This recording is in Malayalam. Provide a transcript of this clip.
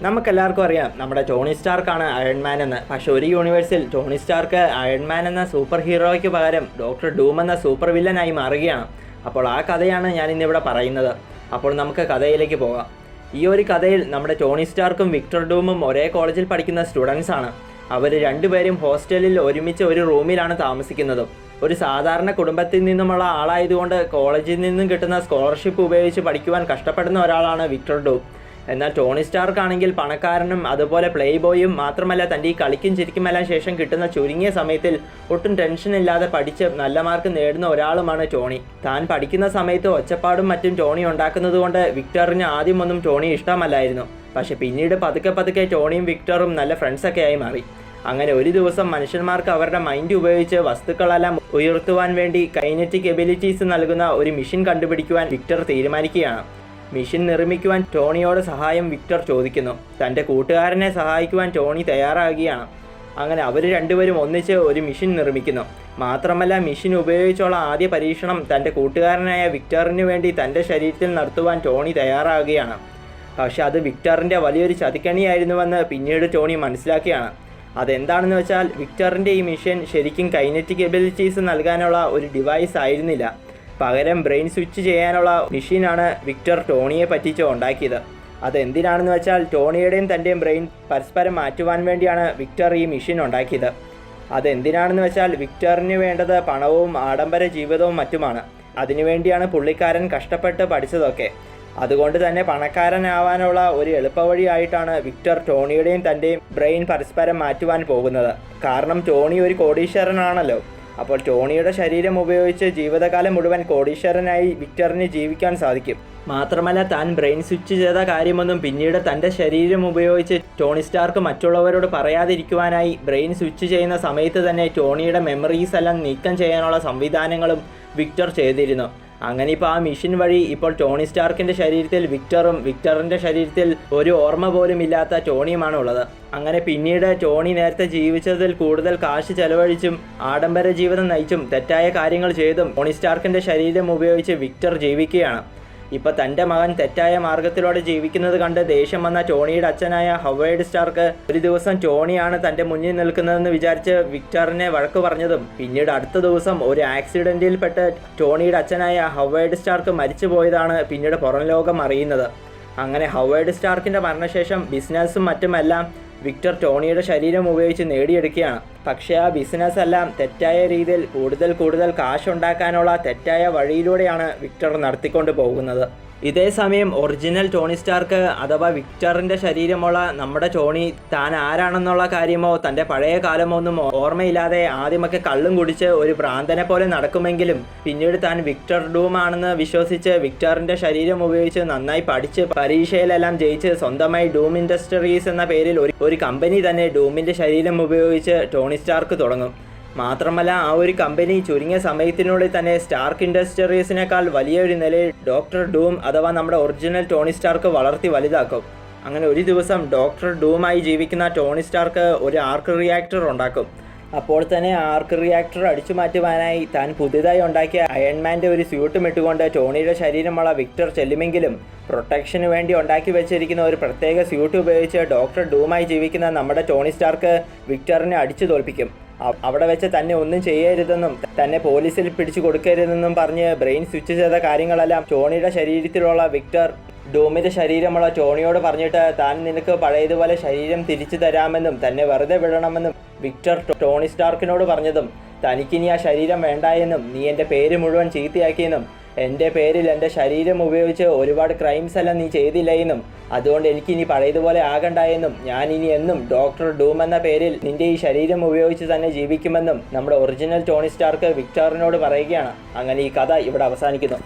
നമുക്കെല്ലാവർക്കും അറിയാം നമ്മുടെ ടോണി സ്റ്റാർക്കാണ് അയൺമാൻ എന്ന്. പക്ഷേ ഒരു യൂണിവേഴ്സിൽ ടോണി സ്റ്റാർക്ക് അയൺമാൻ എന്ന സൂപ്പർ ഹീറോയ്ക്ക് പകരം ഡോക്ടർ ഡൂം എന്ന സൂപ്പർ വില്ലനായി മാറുകയാണ്. അപ്പോൾ ആ കഥയാണ് ഞാൻ ഇന്നിവിടെ പറയുന്നത്. അപ്പോൾ നമുക്ക് കഥയിലേക്ക് പോകാം. ഈ ഒരു കഥയിൽ നമ്മുടെ ടോണി സ്റ്റാർക്കും വിക്ടർ ഡൂമും ഒരേ കോളേജിൽ പഠിക്കുന്ന സ്റ്റുഡൻസ് ആണ്. അവർ രണ്ടുപേരും ഹോസ്റ്റലിൽ ഒരുമിച്ച് ഒരു റൂമിലാണ് താമസിക്കുന്നത്. ഒരു സാധാരണ കുടുംബത്തിൽ നിന്നുമുള്ള ആളായതുകൊണ്ട് കോളേജിൽ നിന്നും കിട്ടുന്ന സ്കോളർഷിപ്പ് ഉപയോഗിച്ച് പഠിക്കുവാൻ കഷ്ടപ്പെടുന്ന ഒരാളാണ് വിക്ടർ ഡൂം. എന്നാൽ ടോണി സ്റ്റാർക്ക് ആണെങ്കിൽ പണക്കാരനും അതുപോലെ പ്ലേ ബോയും മാത്രമല്ല, തൻ്റെ ഈ കളിക്കും ചിരിക്കുമെല്ലാം ശേഷം കിട്ടുന്ന ചുരുങ്ങിയ സമയത്തിൽ ഒട്ടും ടെൻഷൻ ഇല്ലാതെ പഠിച്ച് നല്ല മാർക്ക് നേടുന്ന ഒരാളുമാണ് ടോണി. താൻ പഠിക്കുന്ന സമയത്ത് ഒച്ചപ്പാടും മറ്റും ടോണി ഉണ്ടാക്കുന്നത് കൊണ്ട് വിക്ടറിന് ആദ്യമൊന്നും ടോണി ഇഷ്ടമല്ലായിരുന്നു. പക്ഷെ പിന്നീട് പതുക്കെ ടോണിയും വിക്ടറും നല്ല ഫ്രണ്ട്സൊക്കെ ആയി മാറി. അങ്ങനെ ഒരു ദിവസം മനുഷ്യന്മാർക്ക് അവരുടെ മൈൻഡ് ഉപയോഗിച്ച് വസ്തുക്കളെല്ലാം ഉയർത്തുവാൻ വേണ്ടി കൈനറ്റിക് എബിലിറ്റീസ് നൽകുന്ന ഒരു മെഷീൻ കണ്ടുപിടിക്കുവാൻ വിക്ടർ തീരുമാനിക്കുകയാണ്. മെഷീൻ നിർമ്മിക്കുവാൻ ടോണിയോട് സഹായം വിക്ടർ ചോദിക്കുന്നു. തൻ്റെ കൂട്ടുകാരനെ സഹായിക്കുവാൻ ടോണി തയ്യാറാകുകയാണ്. അങ്ങനെ അവർ രണ്ടുപേരും ഒന്നിച്ച് ഒരു മെഷീൻ നിർമ്മിക്കുന്നു. മാത്രമല്ല, മെഷീൻ ഉപയോഗിച്ചുള്ള ആദ്യ പരീക്ഷണം തൻ്റെ കൂട്ടുകാരനായ വിക്ടറിന് വേണ്ടി തൻ്റെ ശരീരത്തിൽ നടത്തുവാൻ ടോണി തയ്യാറാകുകയാണ്. പക്ഷെ അത് വിക്ടറിൻ്റെ വലിയൊരു ചതിക്കണിയായിരുന്നുവെന്ന് പിന്നീട് ടോണി മനസ്സിലാക്കുകയാണ്. അതെന്താണെന്ന് വെച്ചാൽ, വിക്ടറിൻ്റെ ഈ മെഷീൻ ശരിക്കും കൈനറ്റിക് എബിലിറ്റീസ് നൽകാനുള്ള ഒരു ഡിവൈസ് ആയിരുന്നില്ല. പകരം ബ്രെയിൻ സ്വിച്ച് ചെയ്യാനുള്ള മെഷീനാണ് വിക്ടർ ടോണിയെ പറ്റിച്ച് ഉണ്ടാക്കിയത്. അതെന്തിനാണെന്ന് വെച്ചാൽ, ടോണിയുടെയും തൻ്റെയും ബ്രെയിൻ പരസ്പരം മാറ്റുവാൻ വേണ്ടിയാണ് വിക്ടർ ഈ മെഷീൻ ഉണ്ടാക്കിയത്. അതെന്തിനാണെന്ന് വെച്ചാൽ, വിക്ടറിന് വേണ്ടത് പണവും ആഡംബര ജീവിതവും മറ്റുമാണ്. അതിനുവേണ്ടിയാണ് പുള്ളിക്കാരൻ കഷ്ടപ്പെട്ട് പഠിച്ചതൊക്കെ. അതുകൊണ്ട് തന്നെ പണക്കാരനാവാനുള്ള ഒരു എളുപ്പവഴിയായിട്ടാണ് വിക്ടർ ടോണിയുടെയും തൻ്റെയും ബ്രെയിൻ പരസ്പരം മാറ്റുവാൻ പോകുന്നത്. കാരണം ടോണി ഒരു കോടീശ്വരനാണല്ലോ. അപ്പോൾ ടോണിയുടെ ശരീരം ഉപയോഗിച്ച് ജീവിതകാലം മുഴുവൻ കോടീശ്വരനായി വിക്ടറിന് ജീവിക്കാൻ സാധിക്കും. മാത്രമല്ല, താൻ ബ്രെയിൻ സ്വിച്ച് ചെയ്ത കാര്യമൊന്നും പിന്നീട് തൻ്റെ ശരീരം ഉപയോഗിച്ച് ടോണി സ്റ്റാർക്ക് മറ്റുള്ളവരോട് പറയാതിരിക്കുവാനായി ബ്രെയിൻ സ്വിച്ച് ചെയ്യുന്ന സമയത്ത് തന്നെ ടോണിയുടെ മെമ്മറീസ് എല്ലാം നീക്കം ചെയ്യാനുള്ള സംവിധാനങ്ങളും വിക്ടർ ചെയ്തിരുന്നു. അങ്ങനെ ഇപ്പോൾ ആ മെഷീൻ വഴി ഇപ്പോൾ ടോണി സ്റ്റാർക്കിൻ്റെ ശരീരത്തിൽ വിക്ടറും വിക്ടറിൻ്റെ ശരീരത്തിൽ ഒരു ഓർമ്മ പോലും ഇല്ലാത്ത ടോണിയുമാണ് ഉള്ളത്. അങ്ങനെ പിന്നീട് ടോണി നേരത്തെ ജീവിച്ചതിൽ കൂടുതൽ കാശ് ചെലവഴിച്ചും ആഡംബര ജീവിതം നയിച്ചും തെറ്റായ കാര്യങ്ങൾ ചെയ്തും ടോണി സ്റ്റാർക്കിൻ്റെ ശരീരം ഉപയോഗിച്ച് വിക്ടർ ജീവിക്കുകയാണ്. ഇപ്പോൾ തൻ്റെ മകൻ തെറ്റായ മാർഗത്തിലൂടെ ജീവിക്കുന്നത് കണ്ട് ദേഷ്യം വന്ന ടോണിയുടെ അച്ഛനായ ഹവേർഡ് സ്റ്റാർക്ക് ഒരു ദിവസം ടോണിയാണ് തൻ്റെ മുന്നിൽ നിൽക്കുന്നതെന്ന് വിചാരിച്ച് വിക്ടറിനെ വഴക്ക് പറഞ്ഞതും, പിന്നീട് അടുത്ത ദിവസം ഒരു ആക്സിഡൻറ്റിൽപ്പെട്ട് ടോണിയുടെ അച്ഛനായ ഹവേർഡ് സ്റ്റാർക്ക് മരിച്ചു പോയതാണ് പിന്നീട് പുറം ലോകം അറിയുന്നത്. അങ്ങനെ ഹവേർഡ് സ്റ്റാർക്കിൻ്റെ മരണശേഷം ബിസിനസ്സും മറ്റുമെല്ലാം വിക്ടർ ടോണിയുടെ ശരീരം ഉപയോഗിച്ച് നേടിയെടുക്കുകയാണ്. പക്ഷേ ആ ബിസിനസ് എല്ലാം തെറ്റായ രീതിയിൽ കൂടുതൽ കാശുണ്ടാക്കാനുള്ള തെറ്റായ വഴിയിലൂടെയാണ് വിക്ടർ നടത്തിക്കൊണ്ട് പോകുന്നത്. ഇതേ സമയം ഒറിജിനൽ ടോണി സ്റ്റാർക്ക് അഥവാ വിക്ടറിൻ്റെ ശരീരമുള്ള നമ്മുടെ ടോണി താൻ ആരാണെന്നുള്ള കാര്യമോ തൻ്റെ പഴയ കാലമോ ഒന്നും ഓർമ്മയില്ലാതെ ആദ്യമൊക്കെ കള്ളും കുടിച്ച് ഒരു ഭ്രാന്തനെ പോലെ നടക്കുമെങ്കിലും പിന്നീട് താൻ വിക്ടർ ഡൂം ആണെന്ന് വിശ്വസിച്ച് വിക്ടറിൻ്റെ ശരീരം ഉപയോഗിച്ച് നന്നായി പഠിച്ച് പരീക്ഷയിലെല്ലാം ജയിച്ച് സ്വന്തമായി ഡൂം ഇൻഡസ്ട്രീസ് എന്ന പേരിൽ ഒരു കമ്പനി തന്നെ ഡൂമിൻ്റെ ശരീരം ഉപയോഗിച്ച് ടോണി സ്റ്റാർക്ക് തുടങ്ങും. മാത്രമല്ല, ആ ഒരു കമ്പനി ചുരുങ്ങിയ സമയത്തിനുള്ളിൽ തന്നെ സ്റ്റാർക്ക് ഇൻഡസ്ട്രീസിനേക്കാൾ വലിയൊരു നിലയിൽ ഡോക്ടർ ഡൂം അഥവാ നമ്മുടെ ഒറിജിനൽ ടോണി സ്റ്റാർക്ക് വളർത്തി വലുതാക്കും. അങ്ങനെ ഒരു ദിവസം ഡോക്ടർ ഡൂമായി ജീവിക്കുന്ന ടോണി സ്റ്റാർക്ക് ഒരു ആർക്ക് റിയാക്ടർ ഉണ്ടാക്കും. അപ്പോൾ തന്നെ ആർക്ക് റിയാക്ടർ അടിച്ചു മാറ്റുവാനായി താൻ പുതിയതായി ഉണ്ടാക്കിയ അയൺമാൻ്റെ ഒരു സ്യൂട്ടും ഇട്ടുകൊണ്ട് ടോണിയുടെ ശരീരമുള്ള വിക്ടർ ചെല്ലുമെങ്കിലും പ്രൊട്ടക്ഷന് വേണ്ടി ഉണ്ടാക്കി വെച്ചിരിക്കുന്ന ഒരു പ്രത്യേക സ്യൂട്ട് ഉപയോഗിച്ച് ഡോക്ടർ ഡൂമായി ജീവിക്കുന്ന നമ്മുടെ ടോണി സ്റ്റാർക്ക് വിക്ടറിനെ അടിച്ചു തോൽപ്പിക്കും. അവിടെ വെച്ച് തന്നെ ഒന്നും ചെയ്യരുതെന്നും തന്നെ പോലീസിൽ പിടിച്ചു കൊടുക്കരുതെന്നും പറഞ്ഞ് ബ്രെയിൻ സ്വിച്ച് ചെയ്ത കാര്യങ്ങളെല്ലാം ടോണിയുടെ ശരീരത്തിലുള്ള വിക്ടർ ഡൂമിൻ്റെ ശരീരമുള്ള ടോണിയോട് പറഞ്ഞിട്ട് താൻ നിനക്ക് പഴയതുപോലെ ശരീരം തിരിച്ചു തരാമെന്നും തന്നെ വെറുതെ വിടണമെന്നും വിക്ടർ ടോണി സ്റ്റാർക്കിനോട് പറഞ്ഞതും, തനിക്കിനി ആ ശരീരം വേണ്ടായെന്നും നീ എൻ്റെ പേര് മുഴുവൻ ചീത്തയാക്കിയെന്നും എൻ്റെ പേരിൽ എൻ്റെ ശരീരം ഉപയോഗിച്ച് ഒരുപാട് ക്രൈംസ് എല്ലാം നീ ചെയ്തില്ല എന്നും അതുകൊണ്ട് എനിക്കിനി പഴയതുപോലെ ആകണ്ടായെന്നും ഞാൻ ഇനി എന്നും ഡോക്ടർ ഡൂം എന്ന പേരിൽ നിൻ്റെ ഈ ശരീരം ഉപയോഗിച്ച് തന്നെ ജീവിക്കുമെന്നും നമ്മുടെ ഒറിജിനൽ ടോണി സ്റ്റാർക്ക് വിക്ടറിനോട് പറയുകയാണ്. അങ്ങനെ ഈ കഥ ഇവിടെ അവസാനിക്കുന്നു.